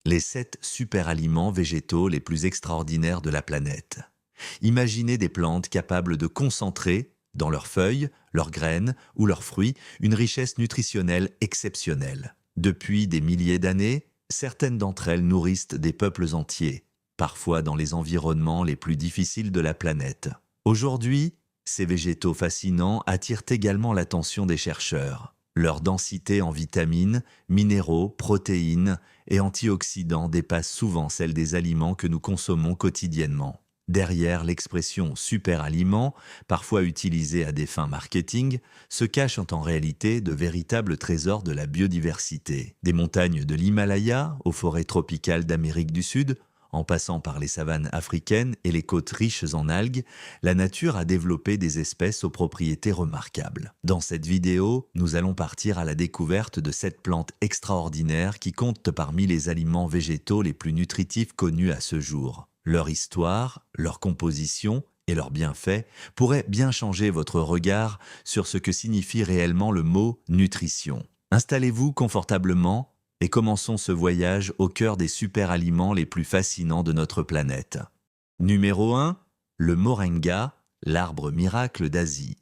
les 7 super-aliments végétaux les plus extraordinaires de la planète. Imaginez des plantes capables de concentrer, dans leurs feuilles, leurs graines ou leurs fruits, une richesse nutritionnelle exceptionnelle. Depuis des milliers d'années, certaines d'entre elles nourrissent des peuples entiers, parfois dans les environnements les plus difficiles de la planète. Aujourd'hui, ces végétaux fascinants attirent également l'attention des chercheurs. Leur densité en vitamines, minéraux, protéines et antioxydants dépasse souvent celle des aliments que nous consommons quotidiennement. Derrière l'expression super-aliment, parfois utilisée à des fins marketing, se cachent en réalité de véritables trésors de la biodiversité. Des montagnes de l'Himalaya aux forêts tropicales d'Amérique du Sud, en passant par les savanes africaines et les côtes riches en algues, la nature a développé des espèces aux propriétés remarquables. Dans cette vidéo, nous allons partir à la découverte de cette plante extraordinaire qui compte parmi les aliments végétaux les plus nutritifs connus à ce jour. Leur histoire, leur composition et leurs bienfaits pourraient bien changer votre regard sur ce que signifie réellement le mot nutrition. Installez-vous confortablement et commençons ce voyage au cœur des super-aliments les plus fascinants de notre planète. Numéro 1, le moringa, l'arbre miracle d'Asie.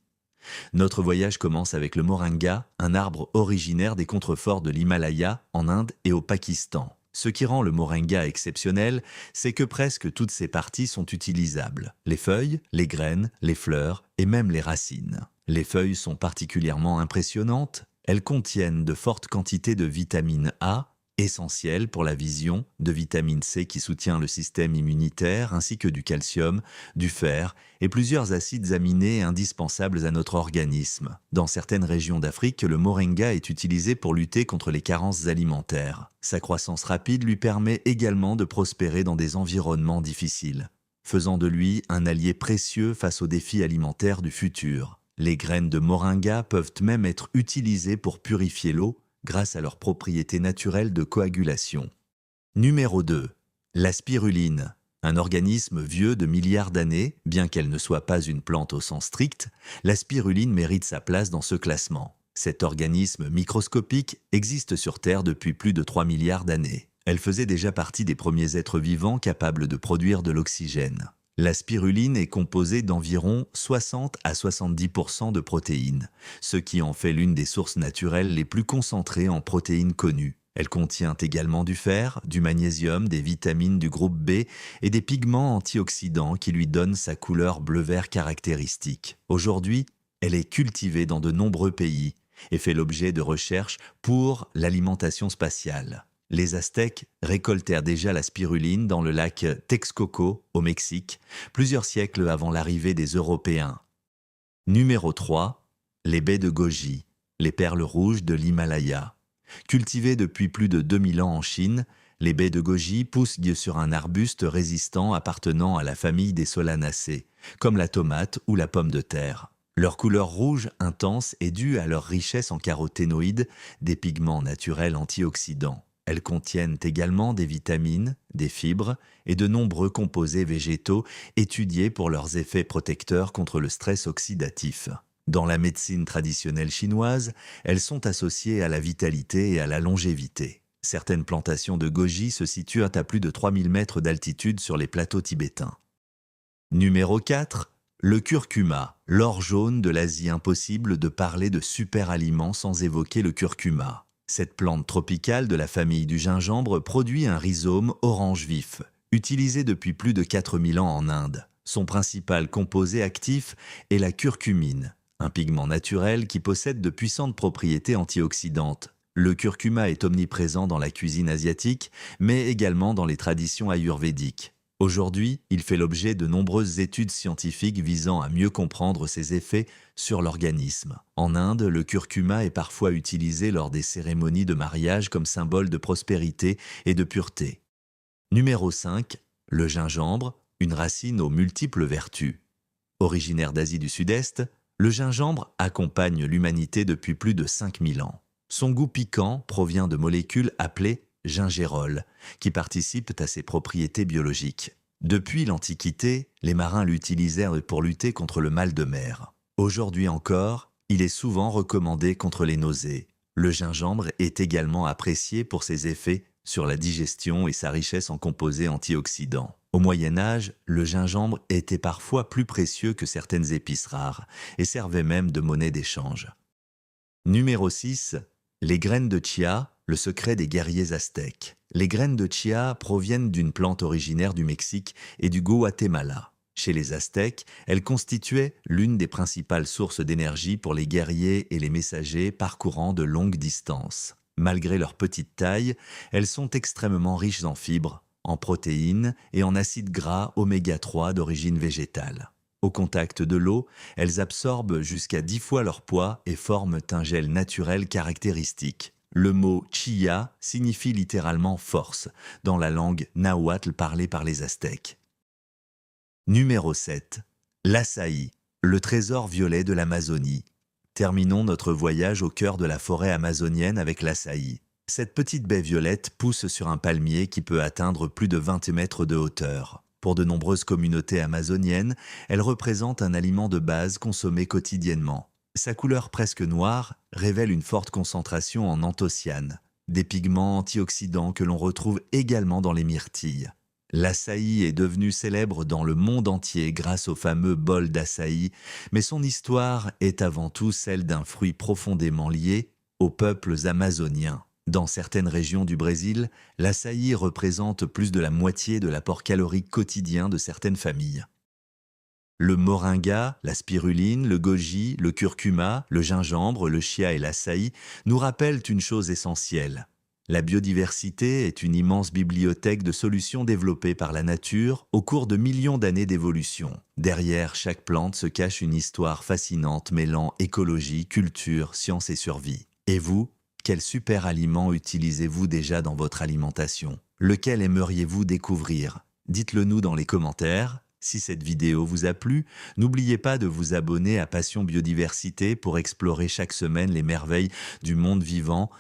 Notre voyage commence avec le moringa, un arbre originaire des contreforts de l'Himalaya en Inde et au Pakistan. Ce qui rend le moringa exceptionnel, c'est que presque toutes ses parties sont utilisables. Les feuilles, les graines, les fleurs et même les racines. Les feuilles sont particulièrement impressionnantes. Elles contiennent de fortes quantités de vitamine A, essentielle pour la vision, de vitamine C qui soutient le système immunitaire, ainsi que du calcium, du fer et plusieurs acides aminés indispensables à notre organisme. Dans certaines régions d'Afrique, le moringa est utilisé pour lutter contre les carences alimentaires. Sa croissance rapide lui permet également de prospérer dans des environnements difficiles, faisant de lui un allié précieux face aux défis alimentaires du futur. Les graines de moringa peuvent même être utilisées pour purifier l'eau, grâce à leurs propriétés naturelles de coagulation. Numéro 2. La spiruline. Un organisme vieux de milliards d'années, bien qu'elle ne soit pas une plante au sens strict, la spiruline mérite sa place dans ce classement. Cet organisme microscopique existe sur Terre depuis plus de 3 milliards d'années. Elle faisait déjà partie des premiers êtres vivants capables de produire de l'oxygène. La spiruline est composée d'environ 60 à 70% de protéines, ce qui en fait l'une des sources naturelles les plus concentrées en protéines connues. Elle contient également du fer, du magnésium, des vitamines du groupe B et des pigments antioxydants qui lui donnent sa couleur bleu-vert caractéristique. Aujourd'hui, elle est cultivée dans de nombreux pays et fait l'objet de recherches pour l'alimentation spatiale. Les Aztèques récoltèrent déjà la spiruline dans le lac Texcoco, au Mexique, plusieurs siècles avant l'arrivée des Européens. Numéro 3. Les baies de goji, les perles rouges de l'Himalaya. Cultivées depuis plus de 2000 ans en Chine, les baies de goji poussent sur un arbuste résistant appartenant à la famille des solanacées, comme la tomate ou la pomme de terre. Leur couleur rouge intense est due à leur richesse en caroténoïdes, des pigments naturels antioxydants. Elles contiennent également des vitamines, des fibres et de nombreux composés végétaux étudiés pour leurs effets protecteurs contre le stress oxydatif. Dans la médecine traditionnelle chinoise, elles sont associées à la vitalité et à la longévité. Certaines plantations de goji se situent à plus de 3000 mètres d'altitude sur les plateaux tibétains. Numéro 4. Le curcuma, l'or jaune de l'Asie. Impossible de parler de super-aliment sans évoquer le curcuma. Cette plante tropicale de la famille du gingembre produit un rhizome orange vif, utilisé depuis plus de 4000 ans en Inde. Son principal composé actif est la curcumine, un pigment naturel qui possède de puissantes propriétés antioxydantes. Le curcuma est omniprésent dans la cuisine asiatique, mais également dans les traditions ayurvédiques. Aujourd'hui, il fait l'objet de nombreuses études scientifiques visant à mieux comprendre ses effets sur l'organisme. En Inde, le curcuma est parfois utilisé lors des cérémonies de mariage comme symbole de prospérité et de pureté. Numéro 5. Le gingembre, une racine aux multiples vertus. Originaire d'Asie du Sud-Est, le gingembre accompagne l'humanité depuis plus de 5000 ans. Son goût piquant provient de molécules appelées gingérol, qui participent à ses propriétés biologiques. Depuis l'Antiquité, les marins l'utilisèrent pour lutter contre le mal de mer. Aujourd'hui encore, il est souvent recommandé contre les nausées. Le gingembre est également apprécié pour ses effets sur la digestion et sa richesse en composés antioxydants. Au Moyen Âge, le gingembre était parfois plus précieux que certaines épices rares et servait même de monnaie d'échange. Numéro 6. Les graines de chia, le secret des guerriers aztèques. Les graines de chia proviennent d'une plante originaire du Mexique et du Guatemala. Chez les Aztèques, elles constituaient l'une des principales sources d'énergie pour les guerriers et les messagers parcourant de longues distances. Malgré leur petite taille, elles sont extrêmement riches en fibres, en protéines et en acides gras oméga 3 d'origine végétale. Au contact de l'eau, elles absorbent jusqu'à 10 fois leur poids et forment un gel naturel caractéristique. Le mot chia signifie littéralement force dans la langue nahuatl parlée par les Aztèques. Numéro 7. L'açaï, le trésor violet de l'Amazonie. Terminons notre voyage au cœur de la forêt amazonienne avec l'açaï. Cette petite baie violette pousse sur un palmier qui peut atteindre plus de 20 mètres de hauteur. Pour de nombreuses communautés amazoniennes, elle représente un aliment de base consommé quotidiennement. Sa couleur presque noire révèle une forte concentration en anthocyanes, des pigments antioxydants que l'on retrouve également dans les myrtilles. L'açaï est devenu célèbre dans le monde entier grâce au fameux bol d'açaï, mais son histoire est avant tout celle d'un fruit profondément lié aux peuples amazoniens. Dans certaines régions du Brésil, l'açaï représente plus de la moitié de l'apport calorique quotidien de certaines familles. Le moringa, la spiruline, le goji, le curcuma, le gingembre, le chia et l'açaï nous rappellent une chose essentielle. La biodiversité est une immense bibliothèque de solutions développées par la nature au cours de millions d'années d'évolution. Derrière chaque plante se cache une histoire fascinante mêlant écologie, culture, science et survie. Et vous, quel super aliment utilisez-vous déjà dans votre alimentation? Lequel aimeriez-vous découvrir? Dites-le nous dans les commentaires. Si cette vidéo vous a plu, n'oubliez pas de vous abonner à Passion Biodiversité pour explorer chaque semaine les merveilles du monde vivant.